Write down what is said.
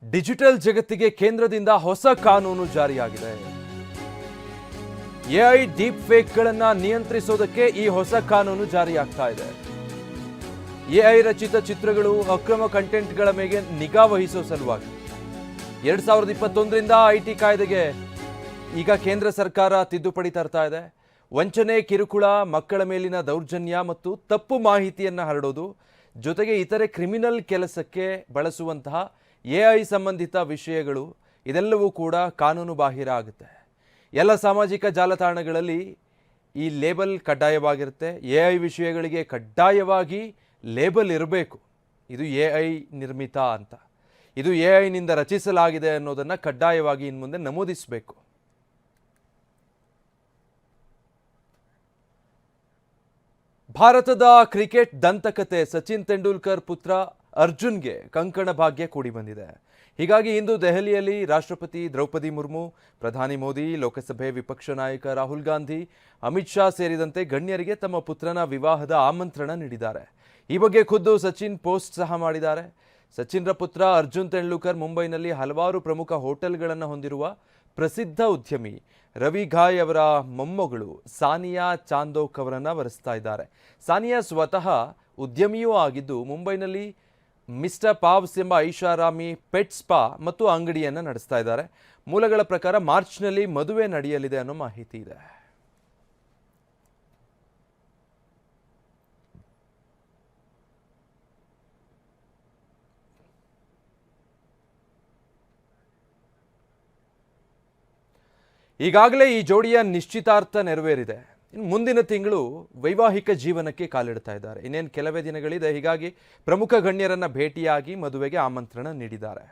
Digital ಜಗತ್ತಿಗೆ ಕೇಂದ್ರದಿಂದ ಹೊಸ ಕಾನೂನು ಜಾರಿಯಾಗಿದೆ. ಎಐ ಡೀಪ್ ಫೇಕ್ಗಳನ್ನ ನಿಯಂತ್ರಿಸೋದಕ್ಕೆ ಈ ಹೊಸ ಕಾನೂನು ಜಾರಿಯಾಗ್ತಾ ಇದೆ. ಎಐ ರಚಿತ ಚಿತ್ರಗಳು, ಅಕ್ರಮ ಕಂಟೆಂಟ್ಗಳ ಮೇಲೆ ನಿಗಾ ವಹಿಸೋ ಸಲುವಾಗಿ 2021ರಿಂದ ಐಟಿ ಕಾಯ್ದೆಗೆ ಈಗ ಕೇಂದ್ರ ಸರ್ಕಾರ ತಿದ್ದುಪಡಿ ತರ್ತಾ ಇದೆ. ವಂಚನೆ, ಕಿರುಕುಳ, ಮಕ್ಕಳ ಮೇಲಿನ ದೌರ್ಜನ್ಯ ಮತ್ತು ತಪ್ಪು ಮಾಹಿತಿಯನ್ನು ಹರಡೋದು, ಜೊತೆಗೆ ಇತರೆ ಕ್ರಿಮಿನಲ್ ಕೆಲಸಕ್ಕೆ ಬಳಸುವಂತಹ ಎಐ ಸಂಬಂಧಿತ ವಿಷಯಗಳು ಇದೆಲ್ಲವೂ ಕೂಡ ಕಾನೂನು ಬಾಹಿರ ಆಗುತ್ತೆ. ಎಲ್ಲ ಸಾಮಾಜಿಕ ಜಾಲತಾಣಗಳಲ್ಲಿ ಈ ಲೇಬಲ್ ಕಡ್ಡಾಯವಾಗಿರುತ್ತೆ. ಎಐ ವಿಷಯಗಳಿಗೆ ಕಡ್ಡಾಯವಾಗಿ ಲೇಬಲ್ ಇರಬೇಕು, ಇದು ಎಐ ನಿರ್ಮಿತ ಅಂತ, ಇದು ಎಐನಿಂದ ರಚಿಸಲಾಗಿದೆ ಅನ್ನೋದನ್ನು ಕಡ್ಡಾಯವಾಗಿ ಇನ್ನು ಮುಂದೆ ನಮೂದಿಸಬೇಕು. ಭಾರತದ ಕ್ರಿಕೆಟ್ ದಂತಕತೆ ಸಚಿನ್ ತೆಂಡೂಲ್ಕರ್ ಪುತ್ರ ಅರ್ಜುನ್ಗೆ ಕಂಕಣ ಭಾಗ್ಯ ಕೂಡಿ ಬಂದಿದೆ. ಹೀಗಾಗಿ ಇಂದು ದೆಹಲಿಯಲ್ಲಿ ರಾಷ್ಟ್ರಪತಿ ದ್ರೌಪದಿ ಮುರ್ಮು, ಪ್ರಧಾನಿ ಮೋದಿ, ಲೋಕಸಭೆ ವಿಪಕ್ಷ ನಾಯಕ ರಾಹುಲ್ ಗಾಂಧಿ, ಅಮಿತ್ ಶಾ ಸೇರಿದಂತೆ ಗಣ್ಯರಿಗೆ ತಮ್ಮ ಪುತ್ರನ ವಿವಾಹದ ಆಮಂತ್ರಣ ನೀಡಿದ್ದಾರೆ. ಈ ಬಗ್ಗೆ ಖುದ್ದು ಸಚಿನ್ ಪೋಸ್ಟ್ ಸಹ ಮಾಡಿದ್ದಾರೆ. ಸಚಿನ್ರ ಪುತ್ರ ಅರ್ಜುನ್ ತೆಂಡೂಲ್ಕರ್ ಮುಂಬೈನಲ್ಲಿ ಹಲವಾರು ಪ್ರಮುಖ ಹೋಟೆಲ್ಗಳನ್ನು ಹೊಂದಿರುವ ಪ್ರಸಿದ್ಧ ಉದ್ಯಮಿ ರವಿ ಘಾಯ್ ಅವರ ಮೊಮ್ಮಗಳು ಸಾನಿಯಾ ಚಾಂದೋಕ್ ಅವರನ್ನು ವರಿಸ್ತಾ ಇದ್ದಾರೆ. ಸಾನಿಯಾ ಸ್ವತಃ ಉದ್ಯಮಿಯೂ ಆಗಿದ್ದು ಮುಂಬೈನಲ್ಲಿ ಮಿಸ್ಟರ್ ಪಾವ್ಸ್ ಎಂಬ ಐಷಾರಾಮಿ ಪೆಟ್ ಸ್ಪಾ ಮತ್ತು ಅಂಗಡಿಯನ್ನು ನಡೆಸ್ತಾ ಇದ್ದಾರೆ. ಮೂಲಗಳ ಪ್ರಕಾರ ಮಾರ್ಚ್ನಲ್ಲಿ ಮದುವೆ ನಡೆಯಲಿದೆ ಅನ್ನೋ ಮಾಹಿತಿ ಇದೆ. ಈಗಾಗಲೇ ಈ ಜೋಡಿಯ ನಿಶ್ಚಿತಾರ್ಥ ನೆರವೇರಿದೆ. ಇನ್ನು ಮುಂದಿನ ತಿಂಗಳು ವೈವಾಹಿಕ ಜೀವನಕ್ಕೆ ಕಾಲಿಡ್ತಾ ಇದ್ದಾರೆ. ಇನ್ನೇನು ಕೆಲವೇ ದಿನಗಳಿದೆ. ಹೀಗಾಗಿ ಪ್ರಮುಖ ಗಣ್ಯರನ್ನ ಭೇಟಿಯಾಗಿ ಮದುವೆಗೆ ಆಮಂತ್ರಣ ನೀಡಿದ್ದಾರೆ.